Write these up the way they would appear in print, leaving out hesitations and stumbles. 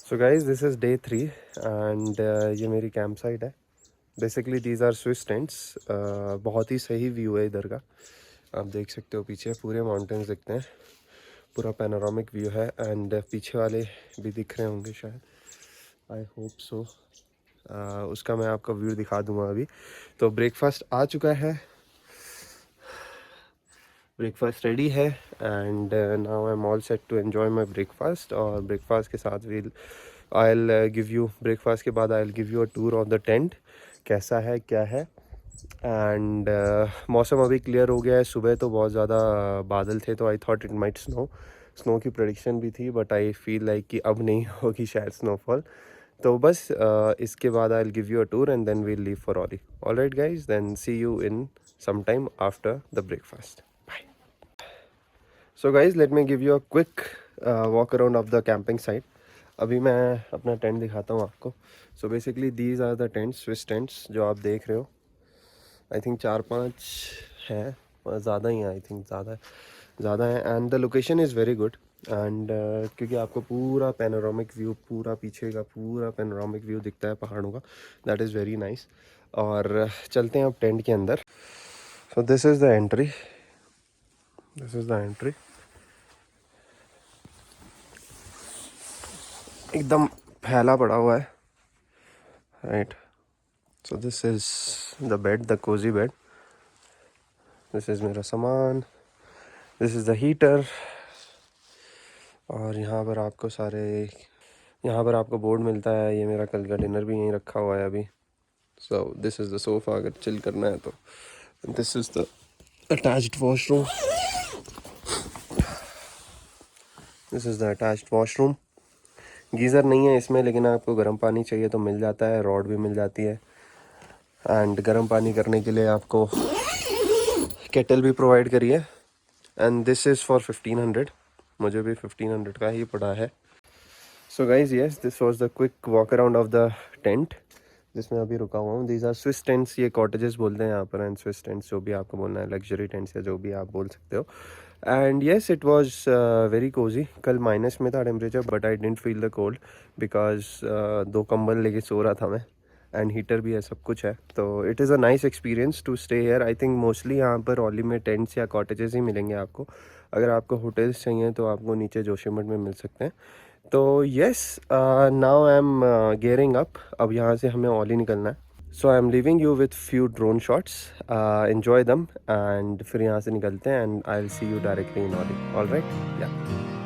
So guys this is day 3 and ये मेरी camp site है। Basically these are Swiss tents. बहुत ही सही व्यू है इधर का। आप देख सकते हो पीछे पूरे माउंटेन्स दिखते हैं, पूरा पैनोरामिक व्यू है। एंड पीछे वाले भी दिख रहे होंगे शायद, आई होप सो। उसका मैं आपको व्यू दिखा दूंगा अभी। तो ब्रेकफास्ट आ चुका है, ब्रेकफास्ट रेडी है and now I am all set to enjoy my breakfast. और ब्रेकफास्ट के साथ I will give you, breakfast के बाद I will give you a tour of the tent, कैसा है क्या है। एंड मौसम अभी क्लियर हो गया है। सुबह तो बहुत ज़्यादा बादल थे, तो I thought it might snow की प्रेडिक्शन भी थी, बट आई फील लाइक कि अब नहीं होगी शायद स्नोफॉल। तो बस इसके बाद I will give you a tour and then we'll leave for Auli. Alright guys, then see you in some time after the breakfast. So guys let me give you a quick walk around of the camping site. अभी मैं अपना tent दिखाता हूँ आपको। So basically these are the tents, Swiss tents जो आप देख रहे हो। आई थिंक 4-5 हैं, ज़्यादा ही हैं, आई थिंक ज़्यादा है। And the location is very good. And क्योंकि आपको पूरा पैनोरामिक व्यू, पूरा पीछे का पूरा पैनोरामिक व्यू दिखता है पहाड़ों का, दैट इज़ वेरी नाइस। और चलते हैं अब टेंट के अंदर। So this is the entry, this is the entry. एकदम फैला पड़ा हुआ है, right. So this is the bed, the cosy bed. This is मेरा सामान, दिस इज़ द हीटर। और यहाँ पर आपको बोर्ड मिलता है। ये मेरा कल का डिनर भी यहीं रखा हुआ है अभी। सो दिस इज़ द सोफ़ा अगर चिल करना है तो। This is the attached washroom, this is the attached washroom. Geyser नहीं है इसमें, लेकिन आपको गर्म पानी चाहिए तो मिल जाता है, रॉड भी मिल जाती है। एंड गर्म पानी करने के लिए आपको केटल भी प्रोवाइड करी है। एंड दिस इज़ फॉर 1500, मुझे भी 1500 का ही पड़ा है। So guys yes, this was the quick walk around of the tent जिसमें अभी रुका हुआ हूँ। दीज आर स्विस टेंट्स, ये कॉटेजेस बोलते हैं यहाँ पर। एंड स्विस टेंट्स जो भी आपको बोलना है, लग्जरी टेंट्स या जो भी आप बोल सकते हो। And yes, it was very Cozi. कल माइनस में था temperature, but I didn't feel the cold because 2 कंबल लेके सो रहा था मैं। एंड हीटर भी है, सब कुछ है। तो it is a nice experience to stay here. I think mostly यहाँ पर ऑली में टेंट्स या कॉटेजेस ही मिलेंगे आपको। अगर आपको होटल्स चाहिए तो आपको नीचे जोशीमठ में मिल सकते हैं। तो yes, now I am gearing up. अब यहाँ से हमें ऑली निकलना है। So I am leaving you with few drone shots, enjoy them. And फिर यहाँ से निकलते हैं and I will see you directly in Auli. Alright, yeah.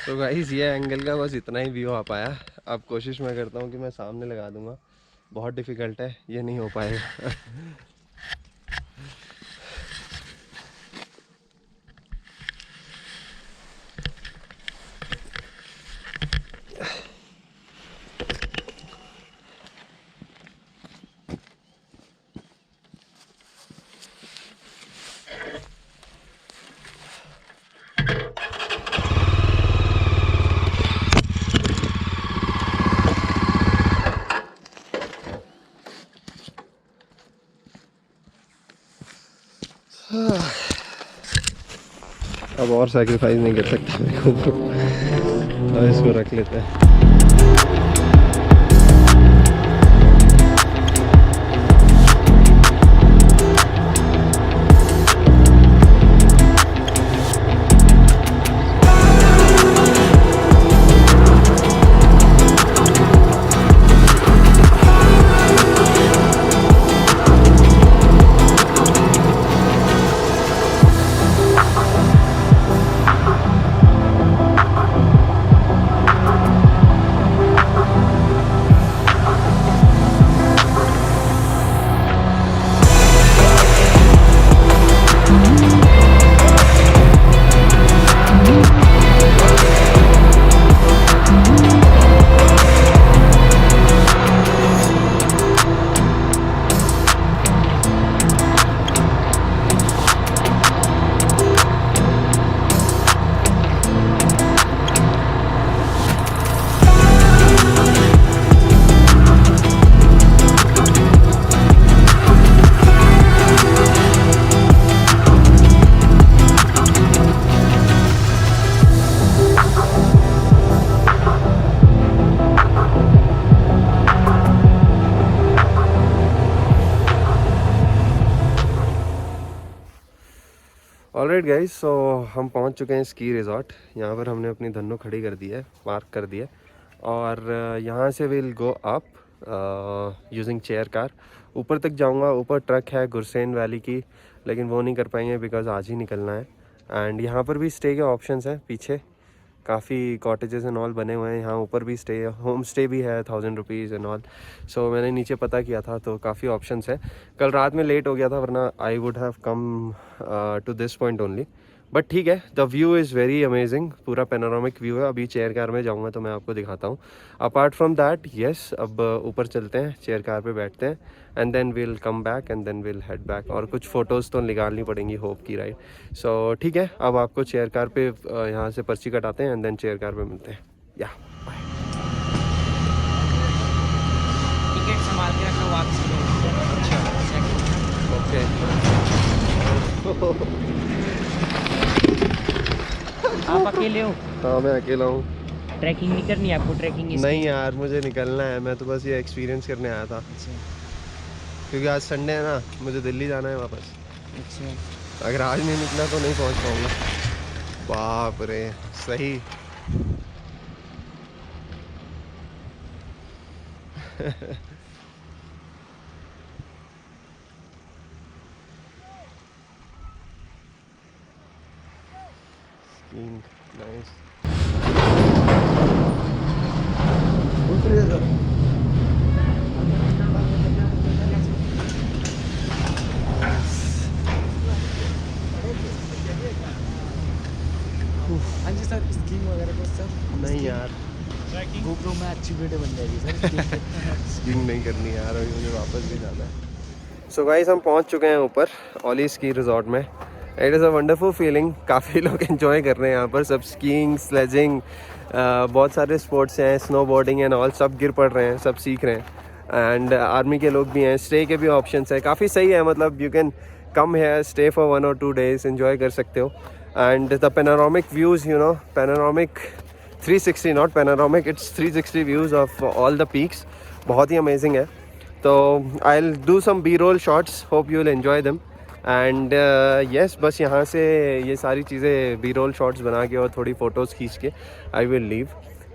तो गाइस ये एंगल का बस इतना ही व्यू आ पाया। अब कोशिश मैं करता हूँ कि मैं सामने लगा दूंगा, बहुत डिफ़िकल्ट है, ये नहीं हो पाएगा। अब और सैक्रिफाइस नहीं कर सकता मेरे को तो इसको रख लेते हैं। ऑलराइट गाइस, सो हम पहुंच चुके हैं स्की रिजॉर्ट। यहाँ पर हमने अपनी धन्नो खड़ी कर दी है, पार्क कर दी है, और यहाँ से will go up using chair car. ऊपर तक जाऊँगा, ऊपर ट्रक है गुरसेन वैली की, लेकिन वो नहीं कर पाएंगे बिकॉज आज ही निकलना है। एंड यहाँ पर भी स्टे के ऑप्शंस हैं, पीछे काफ़ी कॉटेजेस एंड ऑल बने हुए हैं। यहाँ ऊपर भी स्टे, होम स्टे भी है 1000 रुपीज़ एंड ऑल। सो मैंने नीचे पता किया था तो काफ़ी ऑप्शंस है। कल रात में लेट हो गया था, वरना I would have come to this point only. But ठीक है, the view is very amazing, पूरा पैनोरामिक व्यू है। अभी चेयर कार में जाऊँगा तो मैं आपको दिखाता हूँ। अपार्ट फ्रॉम दैट यस, अब ऊपर चलते हैं, चेयर कार पे बैठते हैं, and then will come back and then will head back. और कुछ फ़ोटोज़ तो निकालनी पड़ेंगी होप की राइड। सो ठीक है, अब आपको चेयर कार पे यहाँ से पर्ची कटाते हैं एंड देन चेयर कार पे मिलते हैं। या टिकट संभाल के रखना, वापसी ओके। आप अकेले हो? हाँ मैं अकेला हूँ। ट्रैकिंग नहीं करनी आपको? ट्रैकिंग नहीं यार, मुझे निकलना है, मैं तो बस ये एक्सपीरियंस करने आया था। अच्छा क्योंकि आज संडे है ना, मुझे दिल्ली जाना है वापस। अच्छा। अगर आज नहीं निकला तो नहीं पहुंच पाऊंगा। बाप रे, सही। नाइस। हाँ जी सर, स्कीइंग वगैरह को सर? नहीं यार, गोप्रो में अच्छी वीडियो बन जाएगी सर। स्कीइंग नहीं करनी यार, अभी मुझे वापस भी जाना है। सो गाइस, हम पहुंच चुके हैं ऊपर ओली स्की रिजॉर्ट में। It is a wonderful feeling. काफ़ी लोग एंजॉय कर रहे हैं यहाँ पर, सब स्कीइंग, स्लेजिंग, बहुत सारे स्पोर्ट्स हैं, स्नो बोर्डिंग एंड ऑल, सब गिर पड़ रहे हैं, सब सीख रहे हैं। एंड आर्मी के लोग भी हैं, स्टे के भी ऑप्शंस हैं, काफ़ी सही है। मतलब you can come here, stay for 1 or 2 days, enjoy कर सकते हो। And the panoramic views, you know, panoramic 360, not panoramic, it's 360 views of all the peaks, बहुत ही अमेजिंग है। तो I will do some B roll shots, hope you will enjoy them. And yes, बस यहाँ से ये सारी चीज़ें बी रोल शॉट्स बना के और थोड़ी फ़ोटोज़ खींच के आई विल लीव।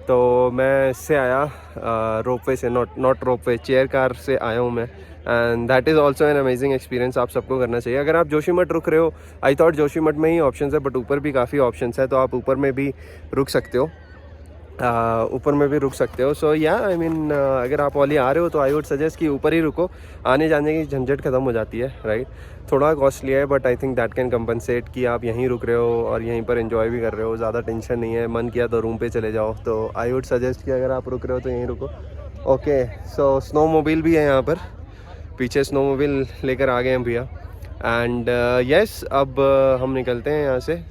तो मैं इससे आया रोपवे से, नॉट रोपवे, चेयर कार से आया हूँ मैं। And that is also an amazing experience, आप सबको करना चाहिए। अगर आप जोशीमठ रुक रहे हो, आई थॉट जोशीमठ में ही ऑप्शंस है, बट ऊपर भी काफ़ी ऑप्शंस है, तो आप ऊपर में भी रुक सकते हो। ऊपर में भी रुक सकते हो. सो या आई मीन अगर आप ओली आ रहे हो तो आई वुड सजेस्ट कि ऊपर ही रुको. आने जाने की झंझट ख़त्म हो जाती है, राइट. थोड़ा कॉस्टली है but I think that can compensate कि आप यहीं रुक रहे हो और यहीं पर एंजॉय भी कर रहे हो. ज़्यादा टेंशन नहीं है. मन किया तो रूम पे चले जाओ. तो आई वुड सजेस्ट कि अगर आप रुक रहे हो तो यहीं रुको. ओके, सो स्नो मोबाइल भी है यहाँ पर. पीछे स्नो मोबाइल लेकर आ गए हैं भैया. एंड येस, अब हम निकलते हैं यहाँ से.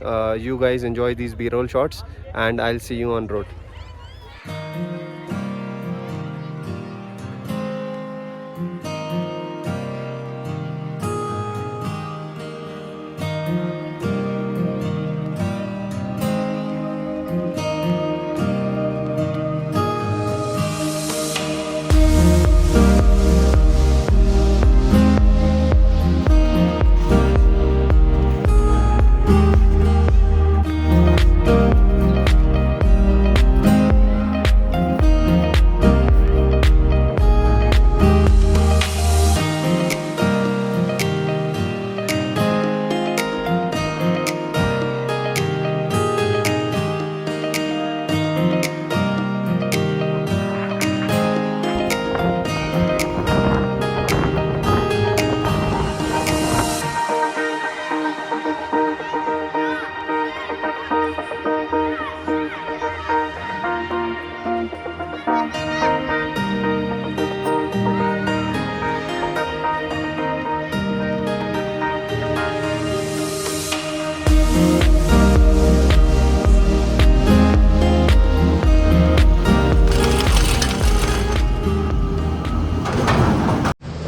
You guys enjoy these B roll shots and I will see you on road.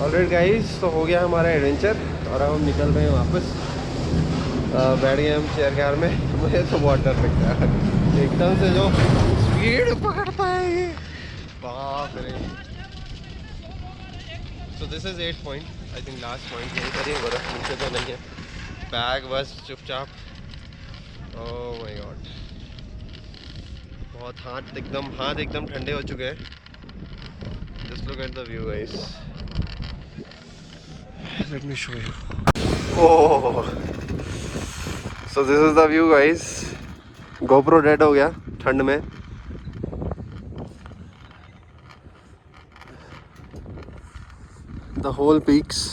Alright guys, तो हो गया हमारा एडवेंचर और अब हम निकल रहे हैं वापस. बैठ गए हम चेयर कार में. मुझे तो बहुत डर लगता है एकदम से जो स्पीड पकड़ता है ये, बाप रे. So this is 8 point, I think last point यहीं पर ही. बर्फ नीचे तो नहीं है. बैग बस चुपचाप. ओह माय गॉड, बहुत हाथ एकदम ठंडे हो चुके हैं. Just look at the view guys. Let me show you. Oh, so this is the view guys. GoPro dead हो गया ठंड में. The whole peaks.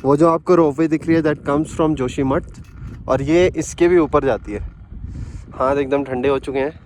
वो जो आपको रोपवे दिख रही है that comes from जोशीमठ और ये इसके भी ऊपर जाती है. हाथ एकदम ठंडे हो चुके हैं.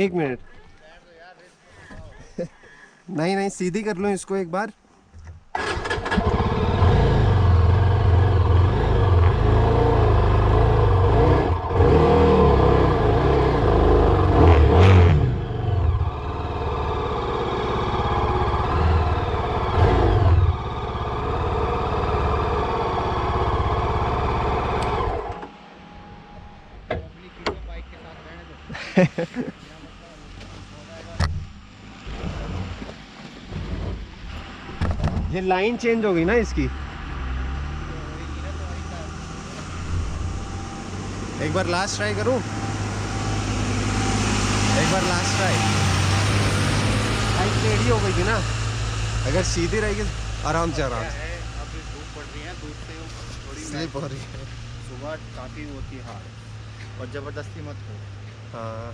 एक मिनट. नहीं नहीं, सीधी कर लो इसको एक बार. ये लाइन चेंज हो गई ना इसकी. एक बार लास्ट ट्राई करूं, एक बार लास्ट ट्राई। बाइक टेढ़ी हो गई थी ना, अगर सीधी रहेगी आराम से आराम से। अभी धूप पड़ रही है, धूप से थोड़ी स्लिप हो रही है। सुबह काफ़ी होती है हार्ड, और ज़बरदस्ती मत हो। हाँ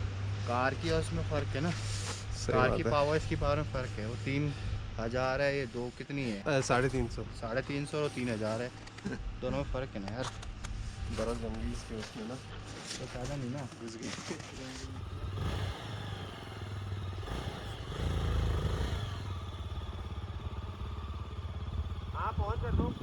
कार की और उसमें फ़र्क है ना, सही कार बात की है। पावर इसकी पावर में फ़र्क है। वो 3000 है, ये 2 कितनी है, 350। 350 और 3000 है, दोनों में फ़र्क है ना यार। बर्फ जम गई इसके उसमें ना, तो ज़्यादा नहीं ना, घुस गई। हाँ पहुँच कर दो।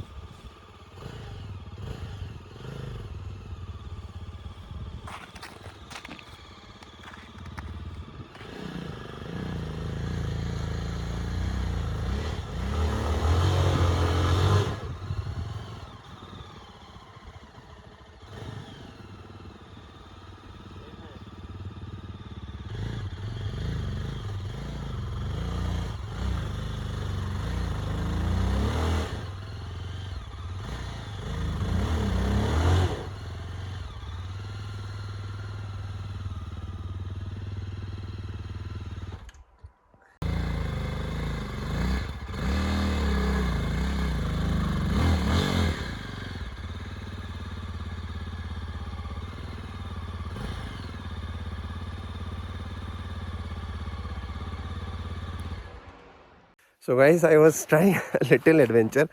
So guys, I was trying a little adventure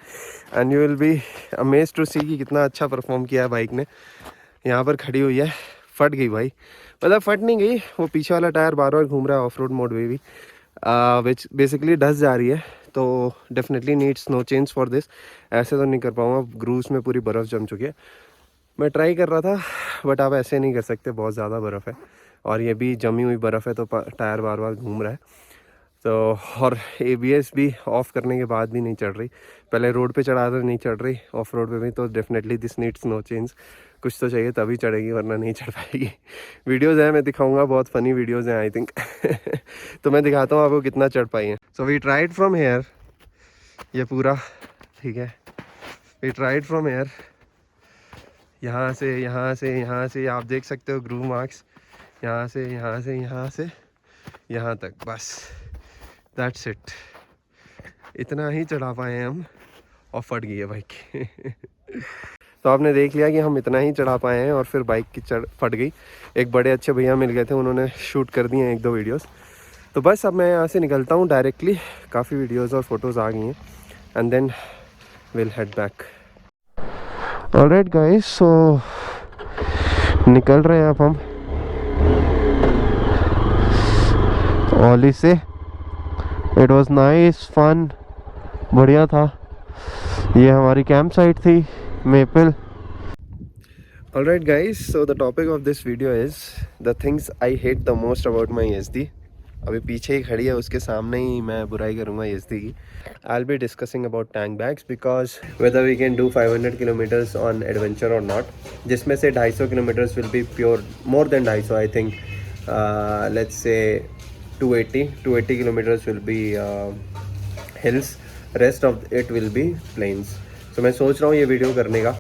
and you will be amazed to see कि कितना अच्छा परफॉर्म किया है बाइक ने। यहाँ पर खड़ी हुई है, फट गई भाई, मतलब फट नहीं गई, वो पीछे वाला टायर बार बार घूम रहा है ऑफ रोड मोड में भी, विच बेसिकली डस्ट जा रही है। तो definitely needs no change for this. ऐसे तो नहीं कर पाऊँगा, ग्रूव्स में पूरी बर्फ़ जम चुकी है। मैं ट्राई कर रहा था बट आप ऐसे नहीं कर सकते, बहुत ज़्यादा बर्फ़ है और ये भी जमी हुई बर्फ़ है, तो टायर बार बार घूम रहा है। तो और ABS भी ऑफ़ करने के बाद भी नहीं चढ़ रही, पहले रोड पे चढ़ा तो नहीं चढ़ रही, ऑफ रोड पे भी। तो definitely this needs no change, कुछ तो चाहिए तभी चढ़ेगी वरना नहीं चढ़ पाएगी। वीडियोज़ हैं, मैं दिखाऊंगा, बहुत फ़नी वीडियोज़ हैं आई थिंक। तो मैं दिखाता हूँ आपको कितना चढ़ पाई है। So we tried from here, ये पूरा ठीक है, वी ट्राइड फ्रॉम हेयर, यहाँ से यहाँ से यहाँ से आप देख सकते हो ग्रूव मार्क्स, यहाँ से यहाँ से यहाँ से यहाँ तक, बस दैट्स इट। इतना ही चढ़ा पाए हैं हम और फट गई है बाइक। तो आपने देख लिया कि हम इतना ही चढ़ा पाए हैं और फिर बाइक की फट गई। एक बड़े अच्छे भैया मिल गए थे, उन्होंने शूट कर दिए हैं 1-2 वीडियोस। तो बस अब मैं यहाँ से निकलता हूँ डायरेक्टली, काफ़ी वीडियोस और फोटोज़ आ गई हैं and then will head back. Alright guys, so निकल रहे हैं अब हम ओली से। इट वॉज नाइस, फन, बढ़िया था। ये हमारी कैंप साइट थी, maple. Alright guys, so the topic of this video is the things I hate the most about my SD। अभी पीछे ही खड़ी है, उसके सामने ही मैं बुराई करूँगा SD की। I'll be discussing about tank bags because whether we can do 500 kilometers on adventure or not, जिसमें से 250 kilometers will be pure, more than 250 I think, let's say 280 kilometers will be hills, rest of it will be plains। So मैं सोच रहा हूँ ये video करने का।